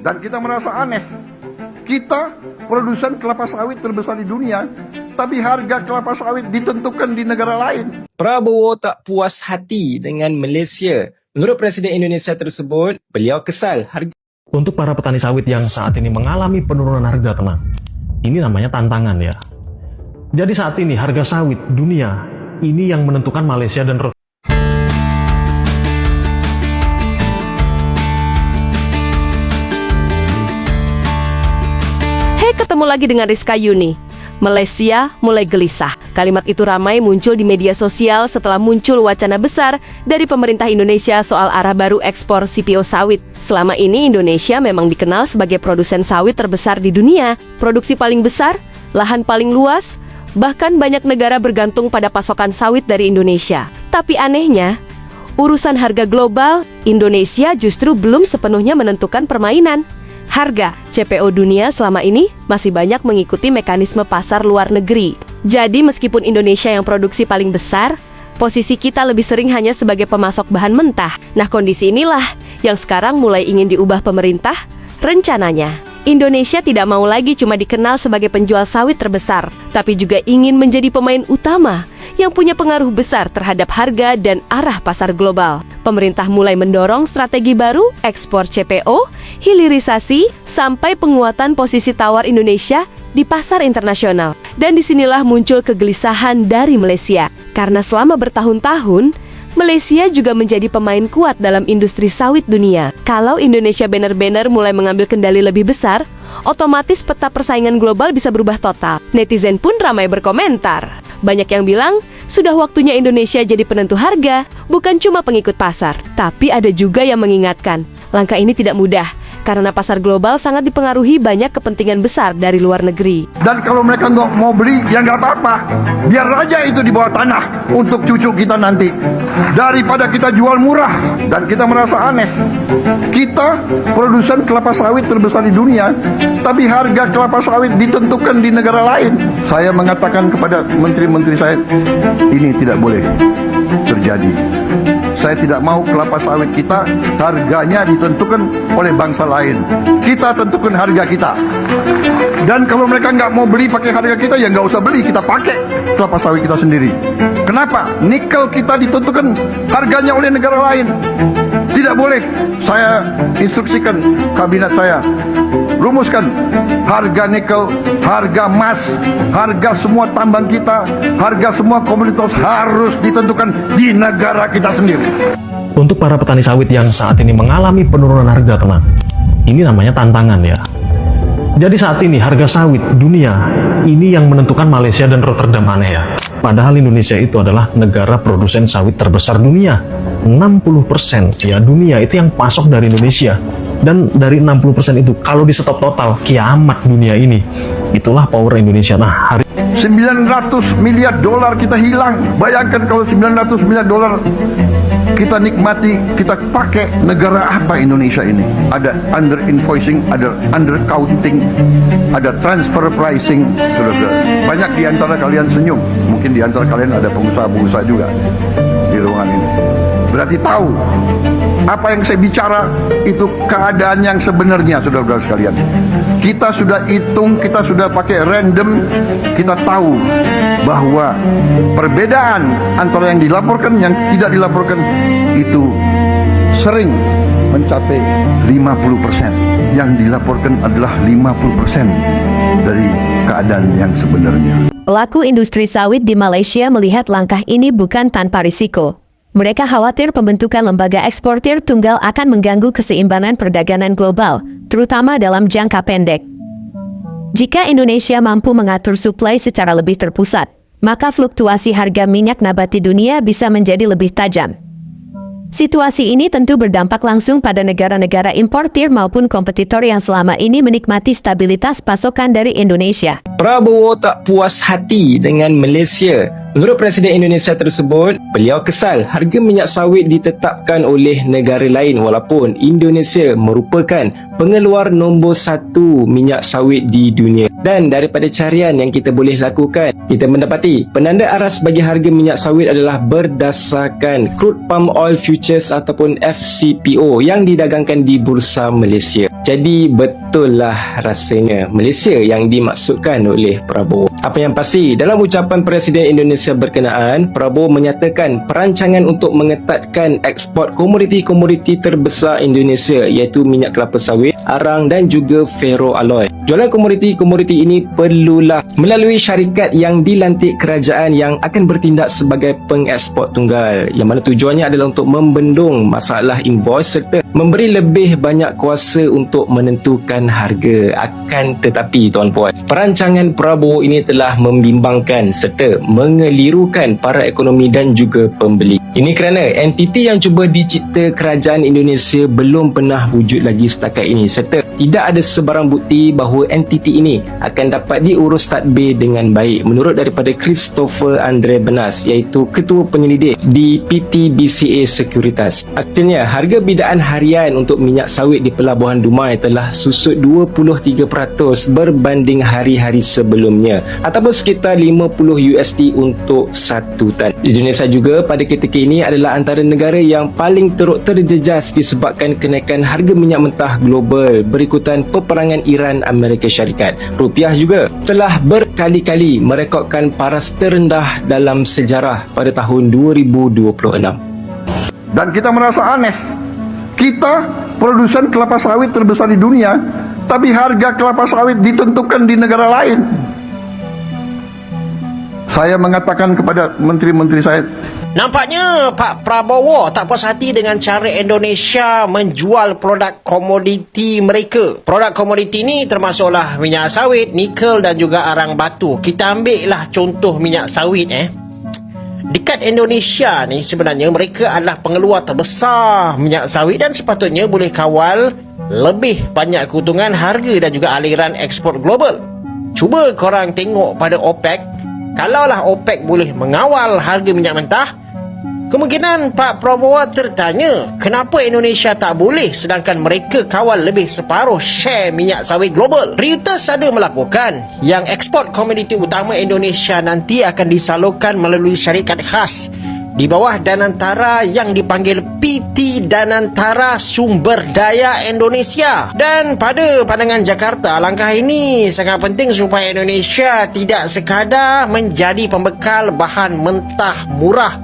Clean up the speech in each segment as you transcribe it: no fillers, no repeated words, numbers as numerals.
Dan kita merasa aneh. Kita produsen kelapa sawit terbesar di dunia, tapi harga kelapa sawit ditentukan di negara lain. Prabowo tak puas hati dengan Malaysia. Menurut Presiden Indonesia tersebut, beliau kesal harga. Untuk para petani sawit yang saat ini mengalami penurunan harga, tenang. Ini namanya tantangan ya. Jadi saat ini harga sawit dunia ini yang menentukan Malaysia dan Ketemu lagi dengan Rizka Yuni. Malaysia mulai gelisah. Kalimat itu ramai muncul di media sosial setelah muncul wacana besar dari pemerintah Indonesia soal arah baru ekspor CPO sawit. Selama ini Indonesia memang dikenal sebagai produsen sawit terbesar di dunia, produksi paling besar, lahan paling luas, bahkan banyak negara bergantung pada pasokan sawit dari Indonesia. Tapi anehnya, urusan harga global, Indonesia justru belum sepenuhnya menentukan permainan. Harga CPO dunia selama ini masih banyak mengikuti mekanisme pasar luar negeri. Jadi meskipun Indonesia yang produksi paling besar, posisi kita lebih sering hanya sebagai pemasok bahan mentah. Nah, kondisi inilah yang sekarang mulai ingin diubah pemerintah. Rencananya, Indonesia tidak mau lagi cuma dikenal sebagai penjual sawit terbesar, tapi juga ingin menjadi pemain utama yang punya pengaruh besar terhadap harga dan arah pasar global. Pemerintah mulai mendorong strategi baru, ekspor CPO, hilirisasi, sampai penguatan posisi tawar Indonesia di pasar internasional. Dan disinilah muncul kegelisahan dari Malaysia. Karena selama bertahun-tahun, Malaysia juga menjadi pemain kuat dalam industri sawit dunia. Kalau Indonesia benar-benar mulai mengambil kendali lebih besar, otomatis peta persaingan global bisa berubah total. Netizen pun ramai berkomentar. Banyak yang bilang, sudah waktunya Indonesia jadi penentu harga, bukan cuma pengikut pasar. Tapi ada juga yang mengingatkan, langkah ini tidak mudah, karena pasar global sangat dipengaruhi banyak kepentingan besar dari luar negeri. Dan kalau mereka nggak mau beli, ya nggak apa-apa. Biar aja itu di bawah tanah untuk cucu kita nanti. Daripada kita jual murah. Dan kita merasa aneh. Kita produsen kelapa sawit terbesar di dunia, tapi harga kelapa sawit ditentukan di negara lain. Saya mengatakan kepada menteri-menteri saya, ini tidak boleh terjadi. Saya tidak mau kelapa sawit kita harganya ditentukan oleh bangsa lain. Kita tentukan harga kita. Dan kalau mereka nggak mau beli pakai harga kita, ya nggak usah beli. Kita pakai kelapa sawit kita sendiri. Kenapa? Nikel kita ditentukan harganya oleh negara lain. Tidak boleh. Saya instruksikan kabinet saya, rumuskan harga nikel, harga emas, harga semua tambang kita, harga semua komoditas harus ditentukan di negara kita sendiri. Untuk para petani sawit yang saat ini mengalami penurunan harga, tenang. Ini namanya tantangan ya. Jadi saat ini harga sawit dunia ini yang menentukan Malaysia dan Rotterdam, aneh ya. Padahal Indonesia itu adalah negara produsen sawit terbesar dunia. 60% ya dunia itu yang pasok dari Indonesia. Dan dari 60% itu kalau di stop total, kiamat dunia ini. Itulah power Indonesia. Nah, hari 900 miliar dolar kita hilang. Bayangkan kalau 900 miliar dolar kita nikmati, kita pakai, negara apa Indonesia ini? Ada under invoicing, ada under counting, ada transfer pricing. Banyak di antara kalian senyum. Mungkin di antara kalian ada pengusaha-pengusaha juga di ruangan ini. Berarti tahu apa yang saya bicara itu keadaan yang sebenarnya, saudara-saudara sekalian. Kita sudah hitung, kita sudah pakai random, kita tahu bahwa perbedaan antara yang dilaporkan yang tidak dilaporkan itu sering mencapai 50%. Yang dilaporkan adalah 50% dari keadaan yang sebenarnya. Pelaku industri sawit di Malaysia melihat langkah ini bukan tanpa risiko. Mereka khawatir pembentukan lembaga eksportir tunggal akan mengganggu keseimbangan perdagangan global, terutama dalam jangka pendek. Jika Indonesia mampu mengatur suplai secara lebih terpusat, maka fluktuasi harga minyak nabati dunia bisa menjadi lebih tajam. Situasi ini tentu berdampak langsung pada negara-negara importir maupun kompetitor yang selama ini menikmati stabilitas pasokan dari Indonesia. Prabowo tak puas hati dengan Malaysia. Menurut Presiden Indonesia tersebut, beliau kesal harga minyak sawit ditetapkan oleh negara lain walaupun Indonesia merupakan pengeluar nombor 1 minyak sawit di dunia. Dan daripada carian yang kita boleh lakukan, kita mendapati penanda aras bagi harga minyak sawit adalah berdasarkan crude palm oil futures ataupun FCPO yang didagangkan di Bursa Malaysia. Jadi betul lah rasanya Malaysia yang dimaksudkan oleh Prabowo. Apa yang pasti, dalam ucapan Presiden Indonesia berkenaan, Prabowo menyatakan perancangan untuk mengetatkan ekspor komoditi-komoditi terbesar Indonesia iaitu minyak kelapa sawit, arang dan juga ferroalloy. Jualan komoditi-komoditi ini perlulah melalui syarikat yang dilantik kerajaan yang akan bertindak sebagai pengeksport tunggal, yang mana tujuannya adalah untuk membendung masalah invoice serta memberi lebih banyak kuasa untuk menentukan harga. Akan tetapi tuan-puan, perancangan Prabowo ini telah membimbangkan serta mengelirukan para ekonomi dan juga pembeli. Ini kerana entiti yang cuba dicipta kerajaan Indonesia belum pernah wujud lagi setakat ini serta tidak ada sebarang bukti bahawa entiti ini akan dapat diurus tadbir dengan baik menurut daripada Christopher Andre Benas iaitu Ketua Penyelidik di PT BCA Securitas. Hasilnya, harga bidaan harian untuk minyak sawit di Pelabuhan Dumai telah susut 23% berbanding hari-hari sebelumnya ataupun sekitar $50 untuk 1 tan. Indonesia juga pada ketika ini adalah antara negara yang paling teruk terjejas disebabkan kenaikan harga minyak mentah global berikutan peperangan Iran Amerika Syarikat. Rupiah juga telah berkali-kali merekodkan paras terendah dalam sejarah pada tahun 2026. Dan kita merasa aneh. Kita produsen kelapa sawit terbesar di dunia, tapi harga kelapa sawit ditentukan di negara lain. Saya mengatakan kepada menteri-menteri saya, nampaknya Pak Prabowo tak puas hati dengan cara Indonesia menjual produk komoditi mereka. Produk komoditi ni termasuklah minyak sawit, nikel dan juga arang batu. Kita ambillah contoh minyak sawit Dekat Indonesia ni sebenarnya mereka adalah pengeluar terbesar minyak sawit dan sepatutnya boleh kawal lebih banyak keuntungan harga dan juga aliran ekspor global. Cuba korang tengok pada OPEC. Kalaulah OPEC boleh mengawal harga minyak mentah, kemungkinan Pak Prabowo tertanya kenapa Indonesia tak boleh sedangkan mereka kawal lebih separuh share minyak sawit global. Reuters ada melaporkan yang ekspor komoditi utama Indonesia nanti akan disalurkan melalui syarikat khas di bawah Danantara yang dipanggil PT Danantara Sumber Daya Indonesia. Dan pada pandangan Jakarta, langkah ini sangat penting supaya Indonesia tidak sekadar menjadi pembekal bahan mentah murah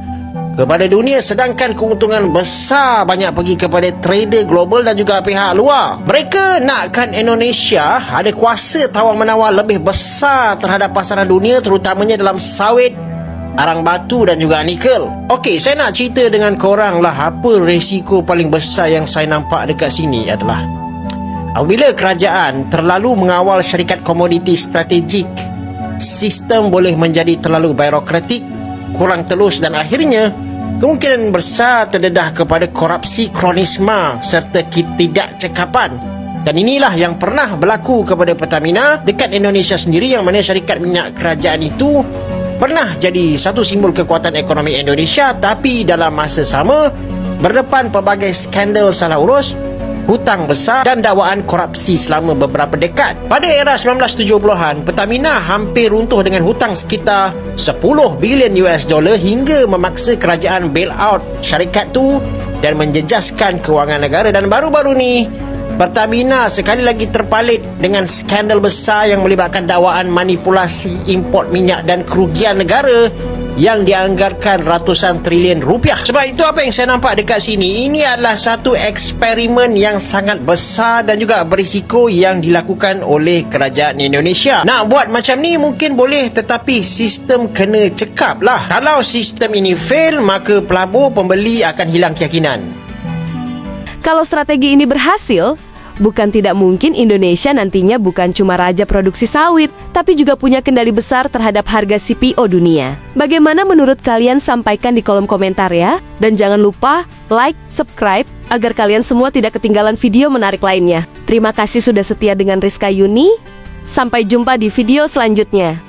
kepada dunia sedangkan keuntungan besar banyak pergi kepada trader global dan juga pihak luar. Mereka nakkan Indonesia ada kuasa tawar-menawar lebih besar terhadap pasaran dunia terutamanya dalam sawit, arang batu dan juga nikel. Okey, saya nak cerita dengan korang lah apa risiko paling besar yang saya nampak dekat sini adalah apabila kerajaan terlalu mengawal syarikat komoditi strategik, sistem boleh menjadi terlalu birokratik, kurang telus dan akhirnya kemungkinan besar terdedah kepada korupsi kronisma serta ketidakcekapan. Dan inilah yang pernah berlaku kepada Pertamina dekat Indonesia sendiri, yang mana syarikat minyak kerajaan itu pernah jadi satu simbol kekuatan ekonomi Indonesia, tapi dalam masa sama berdepan pelbagai skandal salah urus, hutang besar dan dakwaan korupsi selama beberapa dekad. Pada era 1970-an, Pertamina hampir runtuh dengan hutang sekitar $10 bilion hingga memaksa kerajaan bail out syarikat tu dan menjejaskan kewangan negara. Dan baru-baru ni Pertamina sekali lagi terpalit dengan skandal besar yang melibatkan dakwaan manipulasi import minyak dan kerugian negara yang dianggarkan ratusan triliun rupiah. Sebab itu apa yang saya nampak dekat sini, ini adalah satu eksperimen yang sangat besar dan juga berisiko yang dilakukan oleh kerajaan Indonesia. Nak buat macam ni mungkin boleh, tetapi sistem kena cekap lah. Kalau sistem ini fail, maka pelabur pembeli akan hilang keyakinan. Kalau strategi ini berhasil, bukan tidak mungkin Indonesia nantinya bukan cuma raja produksi sawit, tapi juga punya kendali besar terhadap harga CPO dunia. Bagaimana menurut kalian? Sampaikan di kolom komentar ya. Dan jangan lupa like, subscribe, agar kalian semua tidak ketinggalan video menarik lainnya. Terima kasih sudah setia dengan Rizka Yuni. Sampai jumpa di video selanjutnya.